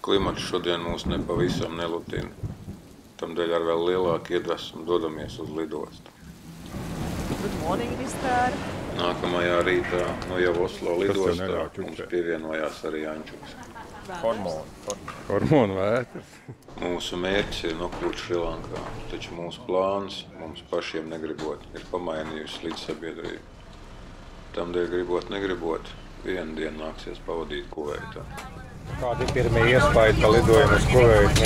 Klimats šodien mūs nepavisam nelutina. Tamdēļ ar vēl lielāku iedvesmu dodamies uz lidostu. Good morning, Mr. Nākamajā rītā no jau Oslo lidostā mums pievienojās arī Ančuks. Hormonu vētras. Mūsu mērķis ir nokļūt Šrilankā, taču mūsu plāns mums pašiem negribot ir pamainījusi līdzsabiedrību. Tamdēļ gribot negribot, vienu dienu nāksies pavadīt Kuveitā. Kādi ir pirmie iespaidi par lidojumu uz Kuveitu?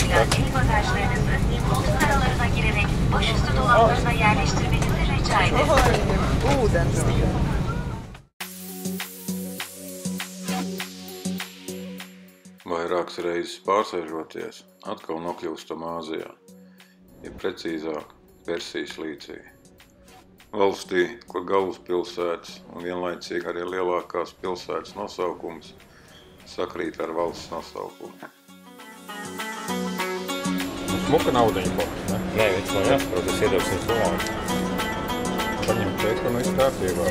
Ūdens. Vairākas reizes pārsēžoties, atkal nokļūstam Āzijā, ja precīzāk Persijas līcī. Valstī, kur galvaspilsētas un vienlaicīgi arī lielākās pilsētas nosaukums sakrīt ar valsts nosaukumu. Smuka naudiņa boks, ne? Nē, viņš man jāsaprot, es iedosim solāni. Paņem teikt, ka mēs kārtībā.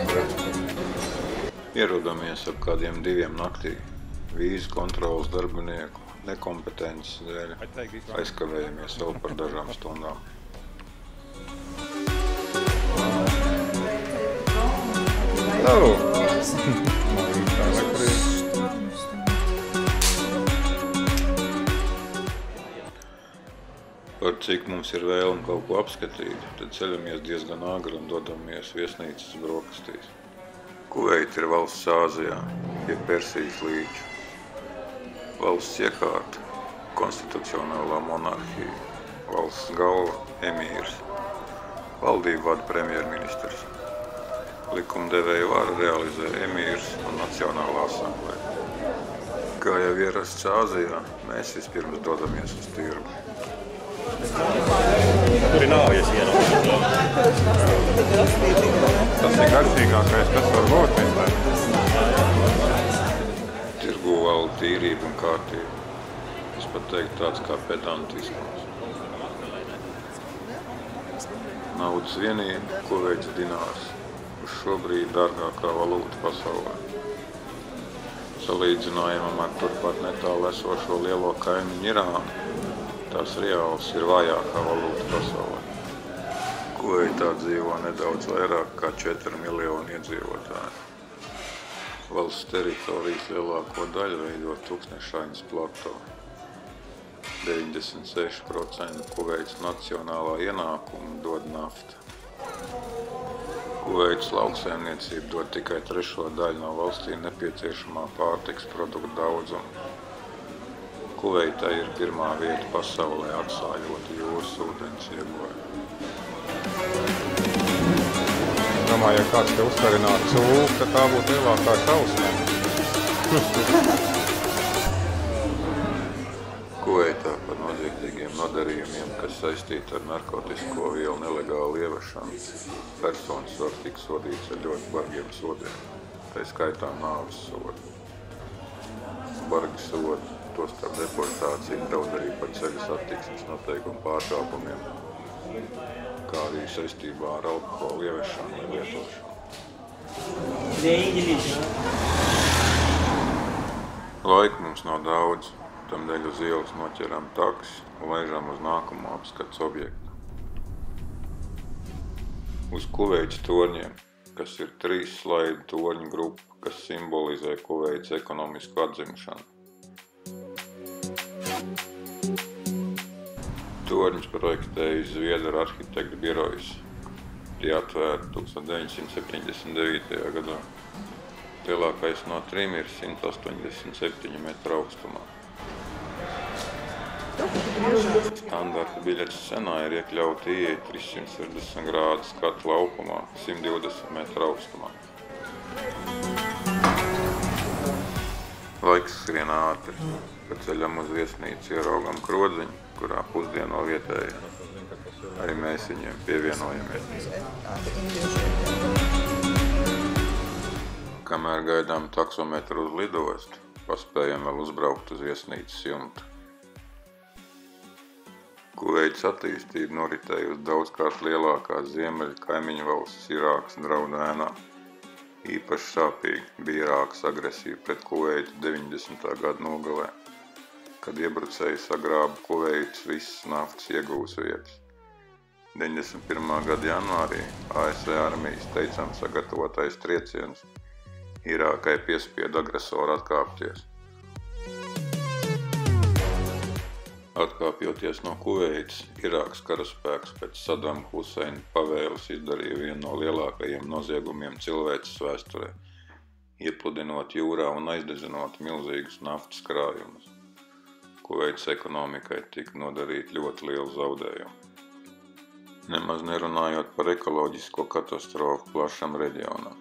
Ierodamies ap kādiem 2 naktī. Vīzu kontrolas darbinieku nekompetences dēļ aizkavējamies vēl par dažām stundām. Par cik mums ir vēlme kaut ko apskatīt, tad ceļamies diezgan agri un dodamies viesnīcas brokastīs. Kuveita ir valsts Āzijā, pie Persijas līča. Valsts iekārta, konstitucionālā monarhija, valsts galva, emīrs, valdību vada premjerministrs, likumdevēju varu realizē emīrs un Nacionālā asambleja. Kā jau ierasts Āzijā, mēs vispirms dodamies uz tirgu. Tur ir nāvies Tas ir garšīgākais, kas var būt vienmēr. Tirgu valda tīrība un kārtība. Es pat teiktu tāds kā pedantiskums. Naudas vienība, Kuveits dinārs, uz šobrīd dārgākā valūta pasaulē. Salīdzinājumam ar turpat netālu esošo lielo kaimiņu Irānu, tās reāls ir vājākā valūta pasaulē. Kuveitā dzīvo nedaudz vairāk kā 4 miljoni iedzīvotāji. Valsts teritorijas lielāko daļu veido tūkstnešainas plato. 96% Kuveits nacionālā ienākuma dod nafta. Kuveits lauksaimniecība dod tikai 3. daļu no valstī nepieciešamā pārtikas produktu daudzuma. Kuveitai ir 1. vieta pasaulē atsāļota jūras ūdens ieguvē. Domāju, ja kāds te uzkarinātu cūku, tad tā būtu lielākā šausmē. Kuveitā par noziedzīgiem nodarījumiem, kas saistīti ar narkotisko vielu nelegālu ievešanu, personas var tikt sodīts ar ļoti bargiem sodiem, tai skaitā nāves sodu. Bargi sodi, tostarp deportāciju, draud arī par ceļu satiksmes noteikumu pārkāpumiem, kā arī saistībā ar alkoholu ieviešanu vai lietošanu. Laika mums nav daudz, tamdēļ uz ielas noķeram taksi un laižam uz nākamo apskats objektu. Uz Kuveitas torņiem, kas ir 3 slaidu torņu grupa, kas simbolizē Kuveitas ekonomisku atzimšanu. Torņus projektējis Zviedru arhitektu birojs. Tie atvērti 1979. gadā. Lielākais no 3 ir 187 metru augstumā. Standarta biļetes cenā ir iekļauta ieeja 360 grādu skatu laukumā, 120 metru augstumā. Laiks skrien ātri, kad ceļam uz viesnīcu ieraugam krodziņu, kurā pusdieno vietējā. Arī mēs viņiem pievienojamies. Kamēr gaidām taksometru uz lidostu, paspējam vēl uzbraukt uz viesnīcas jumtu. Kuveitas attīstība noritējusi daudzkārt lielākās ziemeļu kaimiņu valsts Irākas draudu ēnā. Īpaši sāpīgi bija Irākas agresija pret Kuveitu 90. gada nogalē. kad iebrucēji sagrāba Kuveitas visas naftas iegūs vietas. 91. gada janvārī ASV armijas teicām sagatavotais trieciens Irākai piespieda agresoru atkāpties. Atkāpjoties no Kuveitas, Irākas karaspēks pēc Sadama Huseina pavēles izdarīja vienu no lielākajiem noziegumiem cilvēces vēsturē, iepludinot jūrā un aizdedzinot milzīgus naftas krājumus. Kuveitas ekonomikai tika nodarīti ļoti lieli zaudējumi. Nemaz nerunājot par ekoloģisko katastrofu plašam reģionam.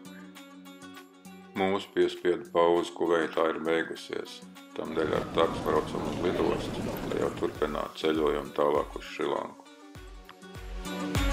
Mūsu piespiedu pauze Kuveitā ir beigusies, tamdēļ ar taksi braucam uz lidostu, lai jau turpinātu ceļojumu tālāk uz Šrilanku.